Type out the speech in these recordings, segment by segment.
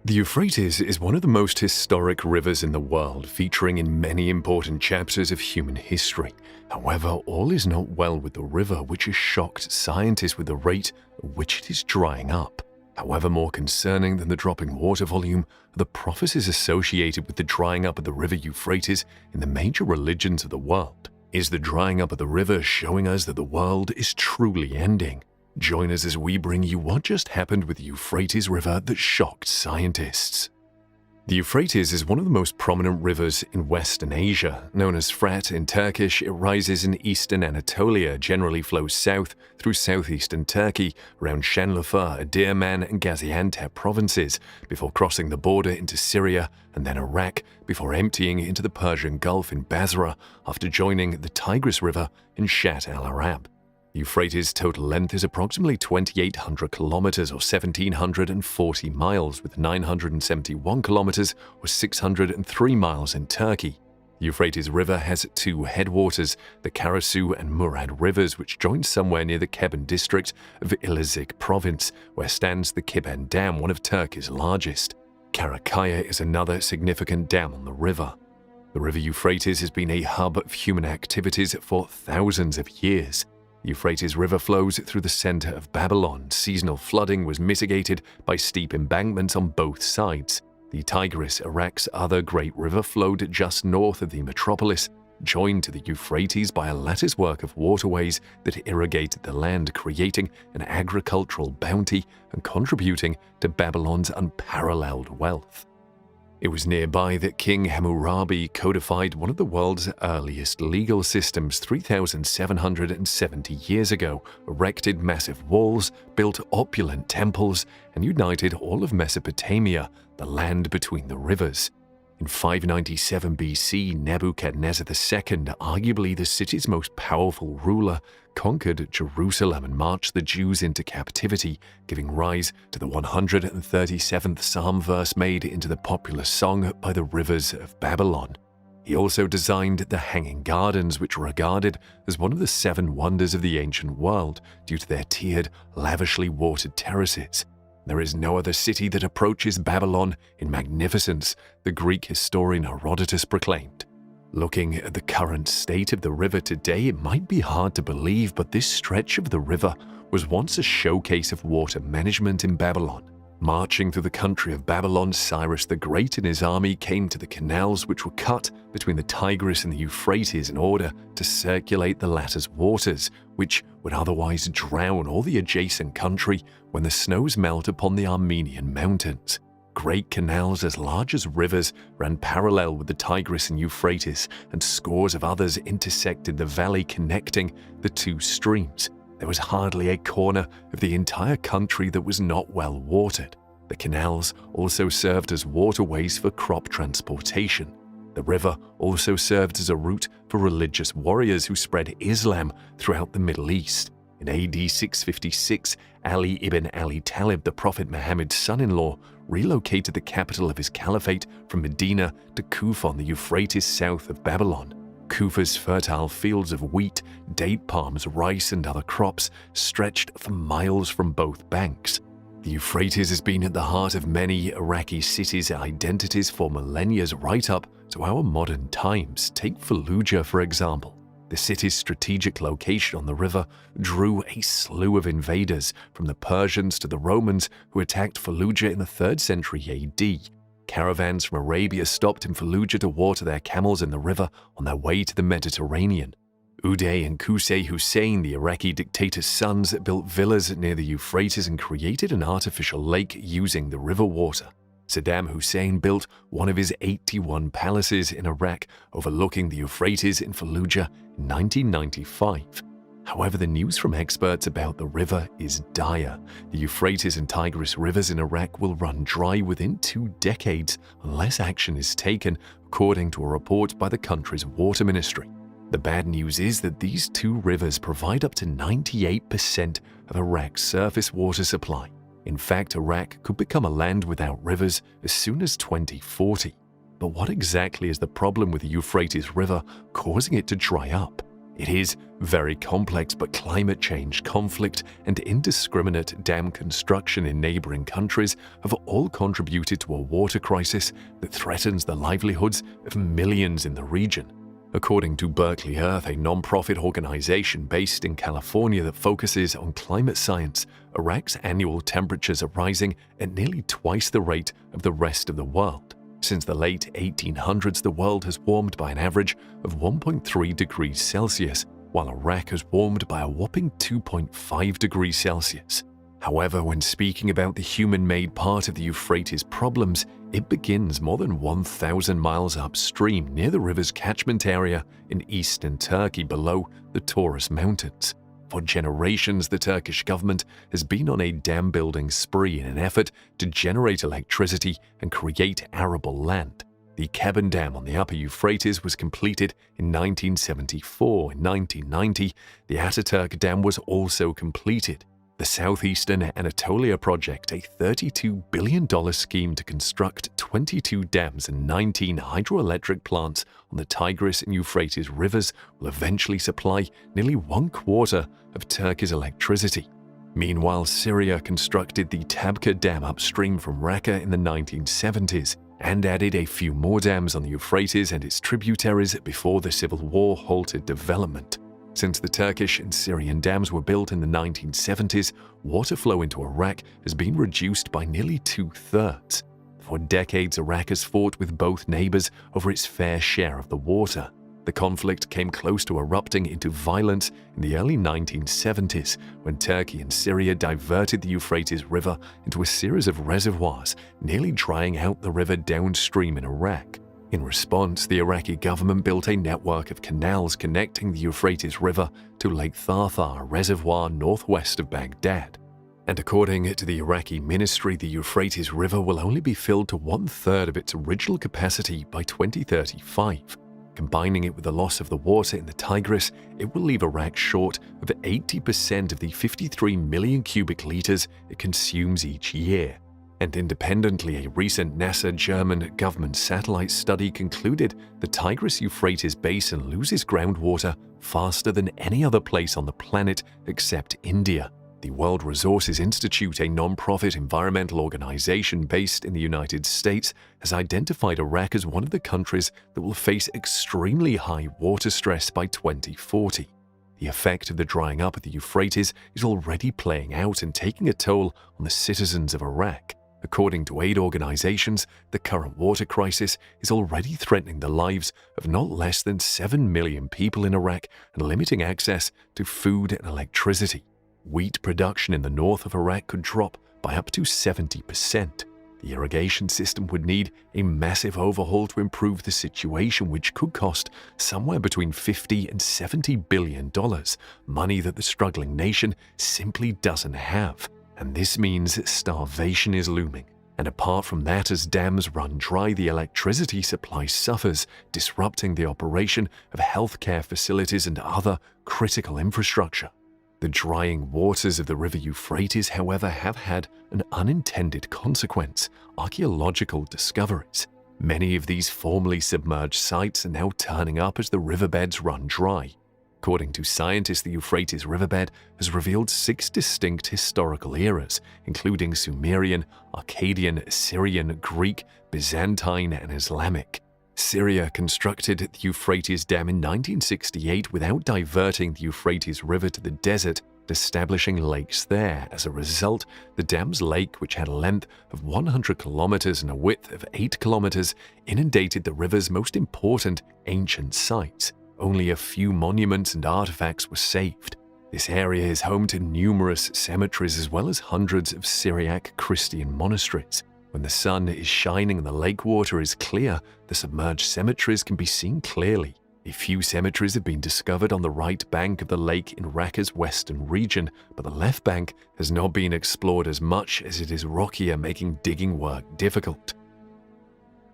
The Euphrates is one of the most historic rivers in the world, featuring in many important chapters of human history. However, all is not well with the river, which has shocked scientists with the rate at which it is drying up. However, more concerning than the dropping water volume are the prophecies associated with the drying up of the river Euphrates in the major religions of the world. Is the drying up of the river showing us that the world is truly ending? Join us as we bring you what just happened with the Euphrates River that shocked scientists. The Euphrates is one of the most prominent rivers in Western Asia. Known as Frat in Turkish, it rises in eastern Anatolia, generally flows south through southeastern Turkey, around Şanlıurfa, Adıyaman, and Gaziantep provinces, before crossing the border into Syria and then Iraq, before emptying into the Persian Gulf in Basra, after joining the Tigris River in Shat al-Arab. The Euphrates' total length is approximately 2,800 kilometers or 1,740 miles, with 971 kilometers or 603 miles in Turkey. The Euphrates River has two headwaters, the Karasu and Murad rivers, which join somewhere near the Keban district of Elazığ province, where stands the Keban Dam, one of Turkey's largest. Karakaya is another significant dam on the river. The river Euphrates has been a hub of human activities for thousands of years. The Euphrates River flows through the center of Babylon. Seasonal flooding was mitigated by steep embankments on both sides. The Tigris, Iraq's other great river, flowed just north of the metropolis, joined to the Euphrates by a latticework of waterways that irrigated the land, creating an agricultural bounty and contributing to Babylon's unparalleled wealth. It was nearby that King Hammurabi codified one of the world's earliest legal systems 3,770 years ago, erected massive walls, built opulent temples, and united all of Mesopotamia, the land between the rivers. In 597 BC, Nebuchadnezzar II, arguably the city's most powerful ruler, conquered Jerusalem and marched the Jews into captivity, giving rise to the 137th Psalm verse made into the popular song by the rivers of Babylon. He also designed the Hanging Gardens, which were regarded as one of the seven wonders of the ancient world due to their tiered, lavishly watered terraces. There is no other city that approaches Babylon in magnificence, the Greek historian Herodotus proclaimed. Looking at the current state of the river today, it might be hard to believe, but this stretch of the river was once a showcase of water management in Babylon. Marching through the country of Babylon, Cyrus the Great and his army came to the canals which were cut between the Tigris and the Euphrates in order to circulate the latter's waters, which would otherwise drown all the adjacent country when the snows melt upon the Armenian mountains. Great canals as large as rivers ran parallel with the Tigris and Euphrates, and scores of others intersected the valley connecting the two streams. There was hardly a corner of the entire country that was not well watered. The canals also served as waterways for crop transportation. The river also served as a route for religious warriors who spread Islam throughout the Middle East. In AD 656, Ali ibn Abi Talib, the Prophet Muhammad's son-in-law, relocated the capital of his caliphate from Medina to Kufa on the Euphrates south of Babylon. Kufa's fertile fields of wheat, date palms, rice, and other crops stretched for miles from both banks. The Euphrates has been at the heart of many Iraqi cities' identities for millennia, right up to our modern times. Take Fallujah, for example. The city's strategic location on the river drew a slew of invaders, from the Persians to the Romans, who attacked Fallujah in the 3rd century AD. Caravans from Arabia stopped in Fallujah to water their camels in the river on their way to the Mediterranean. Uday and Qusay Hussein, the Iraqi dictator's sons, built villas near the Euphrates and created an artificial lake using the river water. Saddam Hussein built one of his 81 palaces in Iraq overlooking the Euphrates in Fallujah in 1995. However, the news from experts about the river is dire. The Euphrates and Tigris rivers in Iraq will run dry within 2 decades unless action is taken, according to a report by the country's water ministry. The bad news is that these two rivers provide up to 98% of Iraq's surface water supply. In fact, Iraq could become a land without rivers as soon as 2040. But what exactly is the problem with the Euphrates River causing it to dry up? It is very complex, but climate change, conflict, and indiscriminate dam construction in neighboring countries have all contributed to a water crisis that threatens the livelihoods of millions in the region. According to Berkeley Earth, a non-profit organization based in California that focuses on climate science, Iraq's annual temperatures are rising at nearly twice the rate of the rest of the world. Since the late 1800s, the world has warmed by an average of 1.3 degrees Celsius, while Iraq has warmed by a whopping 2.5 degrees Celsius. However, when speaking about the human-made part of the Euphrates problems, it begins more than 1,000 miles upstream near the river's catchment area in eastern Turkey below the Taurus Mountains. For generations, the Turkish government has been on a dam-building spree in an effort to generate electricity and create arable land. The Keben Dam on the upper Euphrates was completed in 1974. In 1990, the Ataturk Dam was also completed. The Southeastern Anatolia Project, a $32 billion scheme to construct 22 dams and 19 hydroelectric plants on the Tigris and Euphrates rivers, will eventually supply nearly 1/4 of Turkey's electricity. Meanwhile, Syria constructed the Tabqa Dam upstream from Raqqa in the 1970s and added a few more dams on the Euphrates and its tributaries before the civil war halted development. Since the Turkish and Syrian dams were built in the 1970s, water flow into Iraq has been reduced by nearly 2/3. For decades, Iraq has fought with both neighbors over its fair share of the water. The conflict came close to erupting into violence in the early 1970s when Turkey and Syria diverted the Euphrates River into a series of reservoirs, nearly drying out the river downstream in Iraq. In response, the Iraqi government built a network of canals connecting the Euphrates River to Lake Tharthar, a reservoir northwest of Baghdad. And according to the Iraqi ministry, the Euphrates River will only be filled to 1/3 of its original capacity by 2035. Combining it with the loss of the water in the Tigris, it will leave Iraq short of 80% of the 53 million cubic liters it consumes each year. And independently, a recent NASA German government satellite study concluded the Tigris-Euphrates basin loses groundwater faster than any other place on the planet except India. The World Resources Institute, a non-profit environmental organization based in the United States, has identified Iraq as one of the countries that will face extremely high water stress by 2040. The effect of the drying up of the Euphrates is already playing out and taking a toll on the citizens of Iraq. According to aid organizations, the current water crisis is already threatening the lives of not less than 7 million people in Iraq and limiting access to food and electricity. Wheat production in the north of Iraq could drop by up to 70%. The irrigation system would need a massive overhaul to improve the situation, which could cost somewhere between $50 and $70 billion, money that the struggling nation simply doesn't have. And this means starvation is looming. And apart from that, as dams run dry, the electricity supply suffers, disrupting the operation of healthcare facilities and other critical infrastructure. The drying waters of the river Euphrates, however, have had an unintended consequence: archaeological discoveries. Many of these formerly submerged sites are now turning up as the riverbeds run dry. According to scientists, the Euphrates riverbed has revealed 6 distinct historical eras, including Sumerian, Akkadian, Assyrian, Greek, Byzantine, and Islamic. Syria constructed the Euphrates Dam in 1968 without diverting the Euphrates River to the desert, establishing lakes there. As a result, the dam's lake, which had a length of 100 kilometers and a width of 8 kilometers, inundated the river's most important ancient sites. Only a few monuments and artifacts were saved. This area is home to numerous cemeteries as well as hundreds of Syriac Christian monasteries. When the sun is shining and the lake water is clear, the submerged cemeteries can be seen clearly. A few cemeteries have been discovered on the right bank of the lake in Raqqa's western region, but the left bank has not been explored as much as it is rockier, making digging work difficult.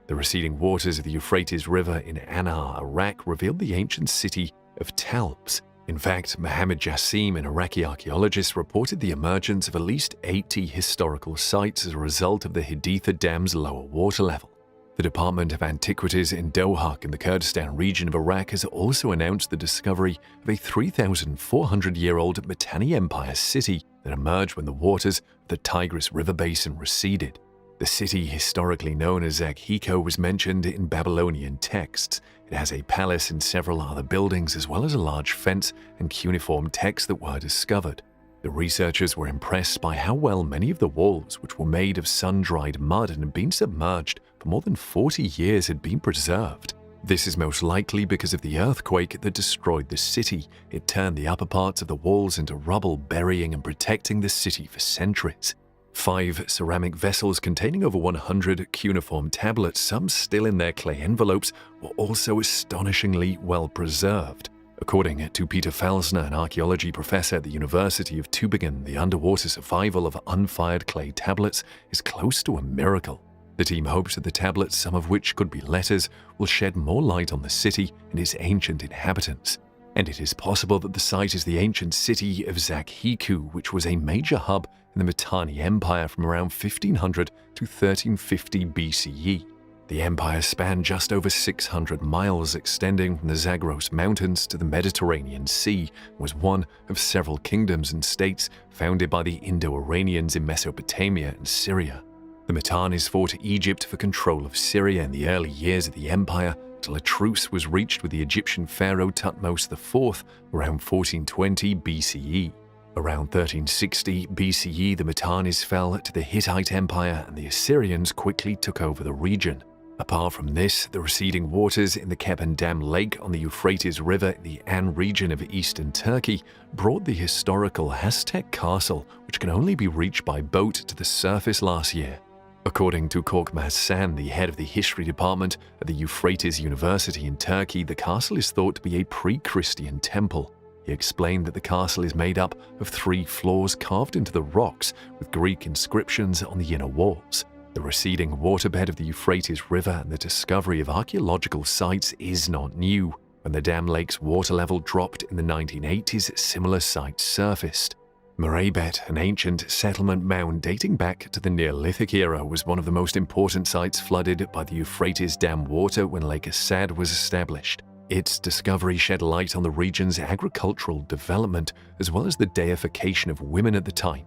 The receding waters of the Euphrates River in Annar, Iraq, revealed the ancient city of Talbs. In fact, Mohammed Jassim, an Iraqi archaeologist, reported the emergence of at least 80 historical sites as a result of the Haditha Dam's lower water level. The Department of Antiquities in Dohuk in the Kurdistan region of Iraq has also announced the discovery of a 3,400-year-old Mitanni Empire city that emerged when the waters of the Tigris River basin receded. The city, historically known as Zaghiko, was mentioned in Babylonian texts. It has a palace and several other buildings, as well as a large fence and cuneiform texts that were discovered. The researchers were impressed by how well many of the walls, which were made of sun-dried mud and had been submerged for more than 40 years, had been preserved. This is most likely because of the earthquake that destroyed the city. It turned the upper parts of the walls into rubble, burying and protecting the city for centuries. 5 ceramic vessels containing over 100 cuneiform tablets, some still in their clay envelopes, were also astonishingly well preserved. According to Peter Felsner, an archaeology professor at the University of Tübingen, the underwater survival of unfired clay tablets is close to a miracle. The team hopes that the tablets, some of which could be letters, will shed more light on the city and its ancient inhabitants. And it is possible that the site is the ancient city of Zaghiko, which was a major hub in the Mitanni Empire from around 1500 to 1350 BCE. The empire spanned just over 600 miles, extending from the Zagros Mountains to the Mediterranean Sea, and was one of several kingdoms and states founded by the Indo-Iranians in Mesopotamia and Syria. The Mitannis fought Egypt for control of Syria in the early years of the empire, until a truce was reached with the Egyptian pharaoh Thutmose IV around 1420 BCE. Around 1360 BCE, the Mitannis fell to the Hittite Empire and the Assyrians quickly took over the region. Apart from this, the receding waters in the Keban Dam Lake on the Euphrates River in the An region of eastern Turkey brought the historical Aztec castle, which can only be reached by boat, to the surface last year. According to Korkmaz San, the head of the history department at the Euphrates University in Turkey, the castle is thought to be a pre-Christian temple. He explained that the castle is made up of 3 floors carved into the rocks with Greek inscriptions on the inner walls. The receding waterbed of the Euphrates River and the discovery of archaeological sites is not new. When the dam lake's water level dropped in the 1980s, similar sites surfaced. Muraybet, an ancient settlement mound dating back to the Neolithic era, was one of the most important sites flooded by the Euphrates Dam water when Lake Assad was established. Its discovery shed light on the region's agricultural development, as well as the deification of women at the time.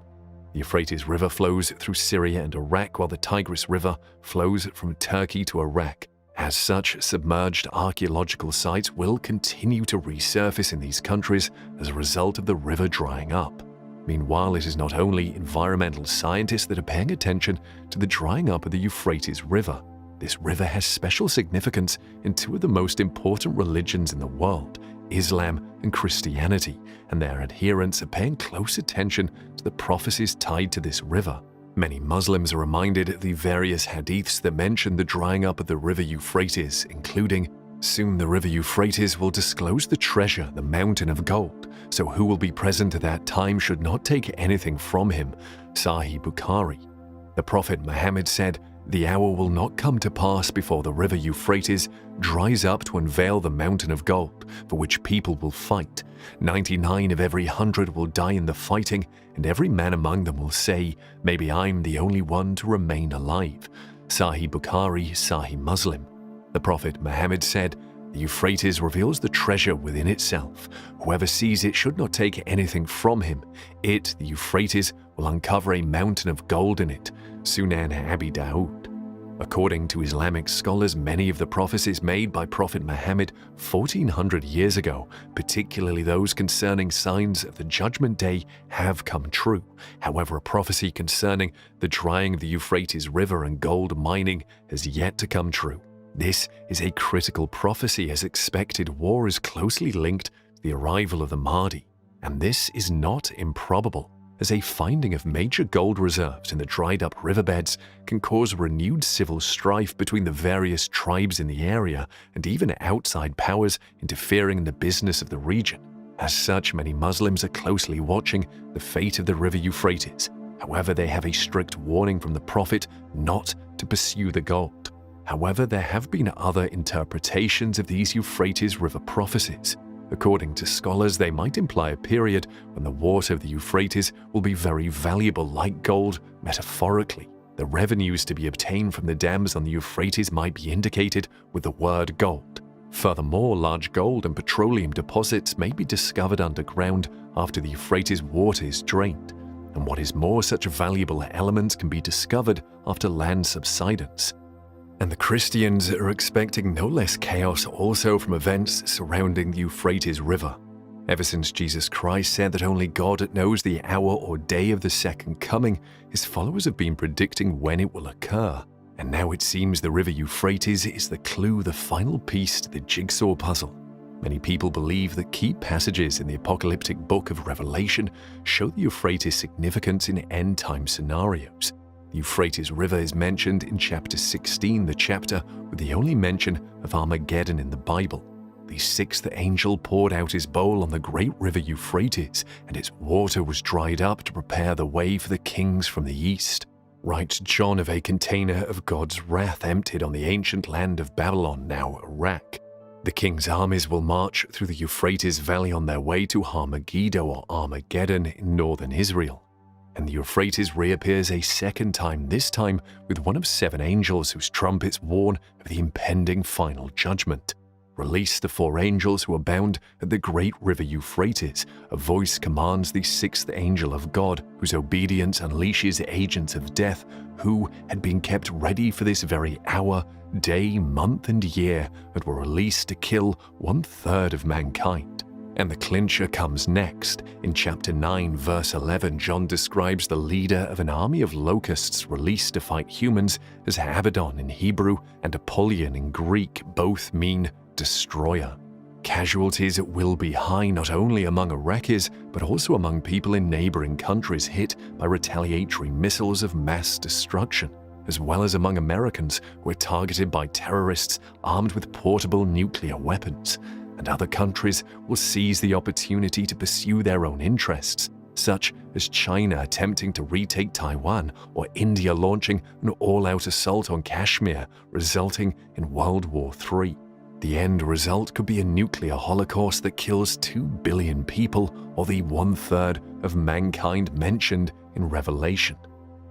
The Euphrates River flows through Syria and Iraq, while the Tigris River flows from Turkey to Iraq. As such, submerged archaeological sites will continue to resurface in these countries as a result of the river drying up. Meanwhile, it is not only environmental scientists that are paying attention to the drying up of the Euphrates River. This river has special significance in 2 of the most important religions in the world, Islam and Christianity, and their adherents are paying close attention to the prophecies tied to this river. Many Muslims are reminded of the various hadiths that mention the drying up of the river Euphrates, including, "Soon the river Euphrates will disclose the treasure, the mountain of gold, so who will be present at that time should not take anything from him," Sahih Bukhari. The Prophet Muhammad said, "The hour will not come to pass before the river Euphrates dries up to unveil the mountain of gold, for which people will fight. 99 of every 100 will die in the fighting, and every man among them will say, 'Maybe I'm the only one to remain alive.'" Sahih Bukhari, Sahih Muslim. The Prophet Muhammad said, "The Euphrates reveals the treasure within itself. Whoever sees it should not take anything from him. It, the Euphrates, will uncover a mountain of gold in it." Sunan Abi Dawood. According to Islamic scholars, many of the prophecies made by Prophet Muhammad 1400 years ago, particularly those concerning signs of the Judgment Day, have come true. However, a prophecy concerning the drying of the Euphrates River and gold mining has yet to come true. This is a critical prophecy, as expected war is closely linked to the arrival of the Mahdi, and this is not improbable, as a finding of major gold reserves in the dried-up riverbeds can cause renewed civil strife between the various tribes in the area and even outside powers interfering in the business of the region. As such, many Muslims are closely watching the fate of the river Euphrates. However, they have a strict warning from the Prophet not to pursue the gold. However, there have been other interpretations of these Euphrates River prophecies. According to scholars, they might imply a period when the water of the Euphrates will be very valuable, like gold, metaphorically. The revenues to be obtained from the dams on the Euphrates might be indicated with the word gold. Furthermore, large gold and petroleum deposits may be discovered underground after the Euphrates water is drained. And what is more, such valuable elements can be discovered after land subsidence. And the Christians are expecting no less chaos also from events surrounding the Euphrates River. Ever since Jesus Christ said that only God knows the hour or day of the second coming, his followers have been predicting when it will occur. And now it seems the river Euphrates is the clue, the final piece to the jigsaw puzzle. Many people believe that key passages in the apocalyptic book of Revelation show the Euphrates' significance in end-time scenarios. The Euphrates River is mentioned in chapter 16, the chapter with the only mention of Armageddon in the Bible. The sixth angel poured out his bowl on the great river Euphrates, and its water was dried up to prepare the way for the kings from the east. Writes John of a container of God's wrath emptied on the ancient land of Babylon, now Iraq. The king's armies will march through the Euphrates Valley on their way to Har-Megiddo or Armageddon in northern Israel. And the Euphrates reappears a second time, this time with one of 7 angels whose trumpets warn of the impending final judgment. Release the 4 angels who are bound at the great river Euphrates. A voice commands the 6th angel of God, whose obedience unleashes agents of death, who had been kept ready for this very hour, day, month, and year, and were released to kill 1/3 of mankind. And the clincher comes next. In chapter 9, verse 11, John describes the leader of an army of locusts released to fight humans as Abaddon in Hebrew and Apollyon in Greek, both mean destroyer. Casualties will be high not only among Iraqis, but also among people in neighboring countries hit by retaliatory missiles of mass destruction, as well as among Americans who are targeted by terrorists armed with portable nuclear weapons. And other countries will seize the opportunity to pursue their own interests, such as China attempting to retake Taiwan or India launching an all-out assault on Kashmir, resulting in World War III. The end result could be a nuclear holocaust that kills 2 billion people, or the 1/3 of mankind mentioned in Revelation.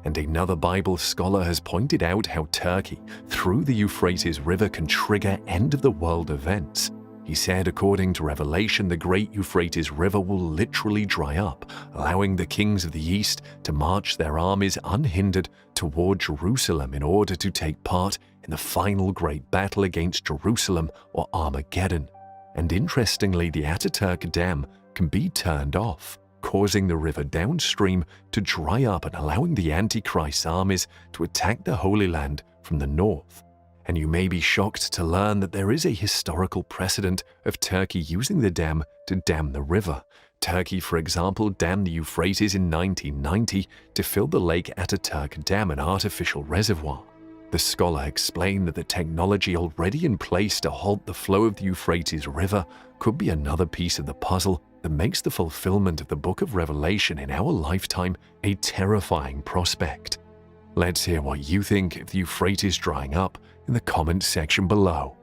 And another Bible scholar has pointed out how Turkey, through the Euphrates River, can trigger end-of-the-world events. He said, according to Revelation, the great Euphrates River will literally dry up, allowing the kings of the East to march their armies unhindered toward Jerusalem in order to take part in the final great battle against Jerusalem or Armageddon. And interestingly, the Ataturk Dam can be turned off, causing the river downstream to dry up and allowing the Antichrist armies to attack the Holy Land from the north. And you may be shocked to learn that there is a historical precedent of Turkey using the dam to dam the river. Turkey, for example, dammed the Euphrates in 1990 to fill the Lake Ataturk Dam, an artificial reservoir. The scholar explained that the technology already in place to halt the flow of the Euphrates River could be another piece of the puzzle that makes the fulfillment of the book of Revelation in our lifetime a terrifying prospect. Let's hear what you think of the Euphrates drying up in the comments section below.